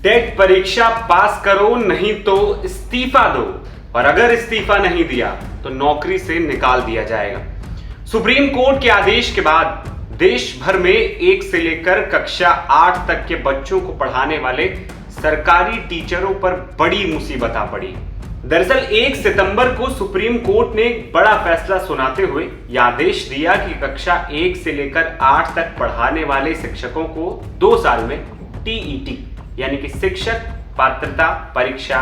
TET परीक्षा पास करो नहीं तो इस्तीफा दो, और अगर इस्तीफा नहीं दिया तो नौकरी से निकाल दिया जाएगा। सुप्रीम कोर्ट के आदेश के बाद देश भर में 1 से लेकर कक्षा 8 तक के बच्चों को पढ़ाने वाले सरकारी टीचरों पर बड़ी मुसीबत आ पड़ी। दरअसल 1 सितंबर को सुप्रीम कोर्ट ने एक बड़ा फैसला सुनाते हुए यह आदेश दिया कि कक्षा 1 से लेकर 8 तक पढ़ाने वाले शिक्षकों को 2 साल में टीईटी यानी कि शिक्षक पात्रता परीक्षा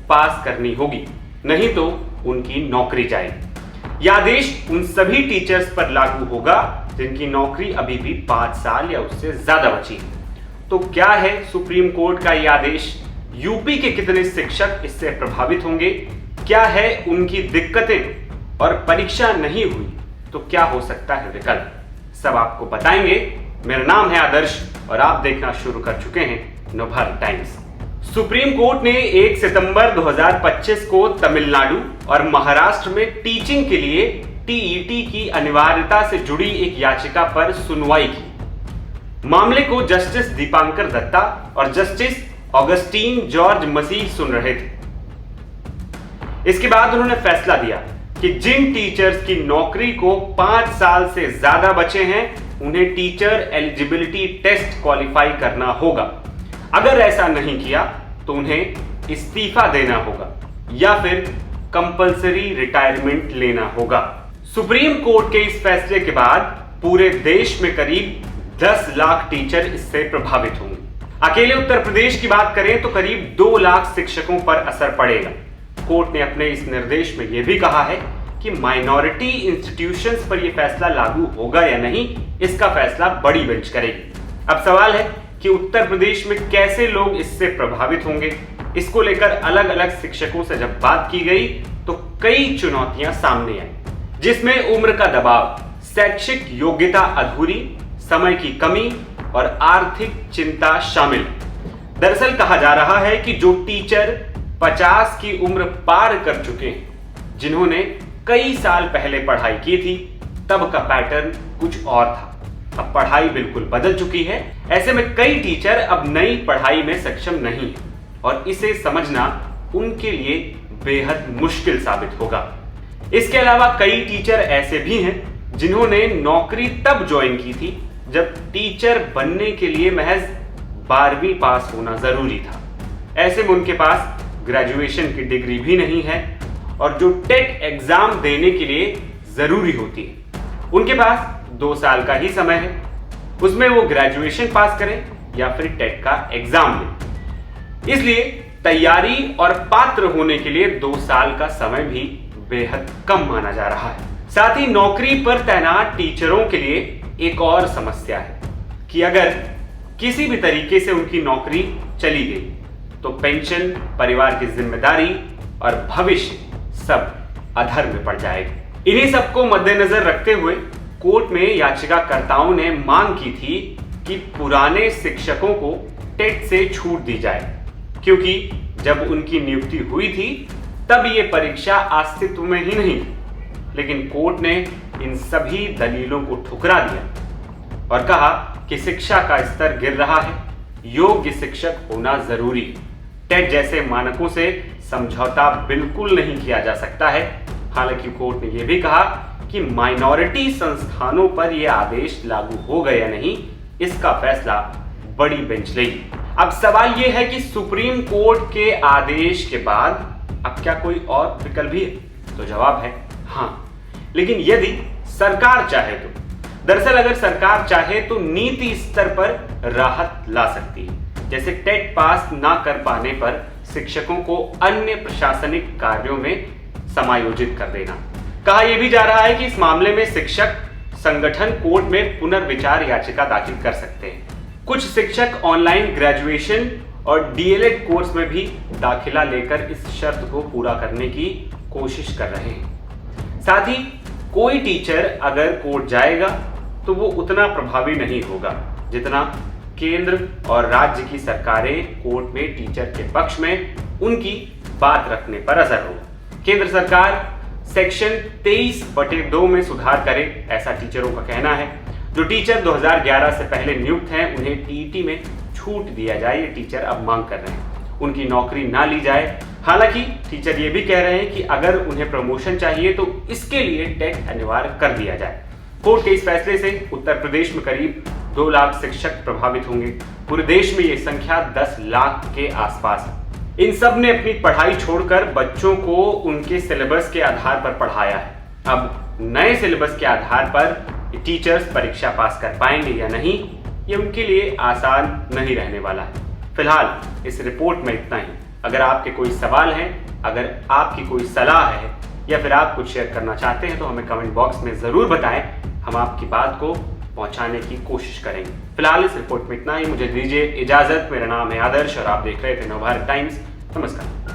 पास करनी होगी, नहीं तो उनकी नौकरी जाएगी। यह आदेश उन सभी टीचर्स पर लागू होगा जिनकी नौकरी अभी भी 5 साल या उससे ज्यादा बची है। तो क्या है सुप्रीम कोर्ट का यह आदेश? यूपी के कितने शिक्षक इससे प्रभावित होंगे? क्या है उनकी दिक्कतें? और परीक्षा नहीं हुई तो क्या हो सकता है विकल्प? सब आपको बताएंगे। मेरा नाम है आदर्श और आप देखना शुरू कर चुके हैं नवभारत टाइम्स। सुप्रीम कोर्ट ने 1 सितंबर 2025 को तमिलनाडु और महाराष्ट्र में टीचिंग के लिए टीईटी की अनिवार्यता से जुड़ी एक याचिका पर सुनवाई की। मामले को जस्टिस दीपांकर दत्ता और जस्टिस ऑगस्टीन जॉर्ज मसीह सुन रहे थे। इसके बाद उन्होंने फैसला दिया कि जिन टीचर्स की नौकरी को 5 साल से ज्यादा बचे हैं उन्हें टीचर एलिजिबिलिटी टेस्ट क्वालिफाई करना होगा। अगर ऐसा नहीं किया तो उन्हें इस्तीफा देना होगा या फिर कंपलसरी रिटायरमेंट लेना होगा। सुप्रीम कोर्ट के इस फैसले के बाद पूरे देश में करीब 10 लाख टीचर इससे प्रभावित होंगे। अकेले उत्तर प्रदेश की बात करें तो करीब 2 लाख शिक्षकों पर असर पड़ेगा। कोर्ट ने अपने इस निर्देश में यह भी कहा है कि माइनॉरिटी इंस्टीट्यूशंस पर यह फैसला लागू होगा या नहीं, इसका फैसला बड़ी बेंच करेगी। अब सवाल है कि उत्तर प्रदेश में कैसे लोग इससे प्रभावित होंगे। इसको लेकर अलग अलग शिक्षकों से जब बात की गई तो कई चुनौतियां सामने आई, जिसमें उम्र का दबाव, शैक्षिक योग्यता अधूरी, समय की कमी और आर्थिक चिंता शामिल। दरअसल कहा जा रहा है कि जो टीचर 50 की उम्र पार कर चुके हैं, जिन्होंने कई साल पहले पढ़ाई की थी, तब का पैटर्न कुछ और था। अब पढ़ाई बिल्कुल बदल चुकी है। ऐसे में कई टीचर अब नई पढ़ाई में सक्षम नहीं है और इसे समझना उनके लिए बेहद मुश्किल साबित होगा। इसके अलावा कई टीचर ऐसे भी हैं जिन्होंने नौकरी तब ज्वाइन की थी जब टीचर बनने के लिए महज 12वीं पास होना जरूरी था। ऐसे में उनके पास ग्रेजुएशन की डिग्री भी नहीं है और जो टेट एग्जाम देने के लिए जरूरी होती है, उनके पास 2 साल का ही समय है। उसमें वो ग्रेजुएशन पास करें या फिर टेट का एग्जाम दें। इसलिए तैयारी और पात्र होने के लिए 2 साल का समय भी बेहद कम माना जा रहा है। साथ ही नौकरी पर तैनात टीचरों के लिए एक और समस्या है कि अगर किसी भी तरीके से उनकी नौकरी चली गई तो पेंशन, परिवार की जिम्मेदारी और भविष्य सब अधर में पड़ जाएगी। इन्हीं सबको मद्देनजर रखते हुए कोर्ट में याचिकाकर्ताओं ने मांग की थी कि पुराने शिक्षकों को टेट से छूट दी जाए, क्योंकि जब उनकी नियुक्ति हुई थी तब ये परीक्षा अस्तित्व में ही नहीं थी। लेकिन कोर्ट ने इन सभी दलीलों को ठुकरा दिया और कहा कि शिक्षा का स्तर गिर रहा है, योग्य शिक्षक होना जरूरी है। टेट जैसे मानकों से समझौता बिल्कुल नहीं किया जा सकता है। हालांकि कोर्ट ने यह भी कहा कि माइनॉरिटी संस्थानों पर यह आदेश लागू होगा या नहीं, इसका फैसला बड़ी बेंच लेगी। अब सवाल यह है कि सुप्रीम कोर्ट के आदेश के बाद अब क्या कोई और विकल्प भी है? तो जवाब है हाँ, लेकिन यदि सरकार चाहे तो। दरअसल अगर सरकार चाहे तो नीति स्तर पर राहत ला सकती है, जैसे टेट पास ना कर पाने पर शिक्षकों को अन्य प्रशासनिक कार्यों में समायोजित कर देना। कहा यह भी जा रहा है कि इस मामले में शिक्षक संगठन कोर्ट में पुनर्विचार याचिका दाखिल कर सकते हैं। कुछ शिक्षक ऑनलाइन ग्रेजुएशन और डीएलएड कोर्स में भी दाखिला लेकर इस शर्त को पूरा करने की कोशिश कर रहे हैं। साथ ही कोई टीचर अगर कोर्ट जाएगा तो वो उतना प्रभावी नहीं होगा जितना केंद्र और राज्य की सरकारें कोर्ट में टीचर के पक्ष में उनकी बात रखने पर असर होगा। केंद्र सरकार सेक्शन 23/2 में सुधार करे, ऐसा टीचरों का कहना है। जो टीचर 2011 से पहले नियुक्त हैं उन्हें टीईटी में छूट दिया जाए, ये टीचर अब मांग कर रहे हैं। उनकी नौकरी ना ली जाए। हालांकि टीचर ये भी कह रहे हैं कि अगर उन्हें प्रमोशन चाहिए तो इसके लिए टेट अनिवार्य कर दिया जाए। कोर्ट के इस फैसले से उत्तर प्रदेश में करीब 2 लाख शिक्षक प्रभावित होंगे। पूरे देश में ये संख्या 10 लाख के आसपास है। इन सब ने अपनी पढ़ाई छोड़कर बच्चों को उनके सिलेबस के आधार पर पढ़ाया है। अब नए सिलेबस के आधार पर टीचर्स परीक्षा पास कर पाएंगे या नहीं, ये उनके लिए आसान नहीं रहने वाला है। फिलहाल इस रिपोर्ट में इतना ही। अगर आपके कोई सवाल हैं, अगर आपकी कोई सलाह है या फिर आप कुछ शेयर करना चाहते हैं तो हमें कमेंट बॉक्स में ज़रूर बताएं। हम आपकी बात को पहुंचाने की कोशिश करेंगे। फिलहाल इस रिपोर्ट में इतना ही। मुझे दीजिए इजाज़त। मेरा नाम है आदर्श और आप देख रहे थे नवभारत टाइम्स। नमस्कार।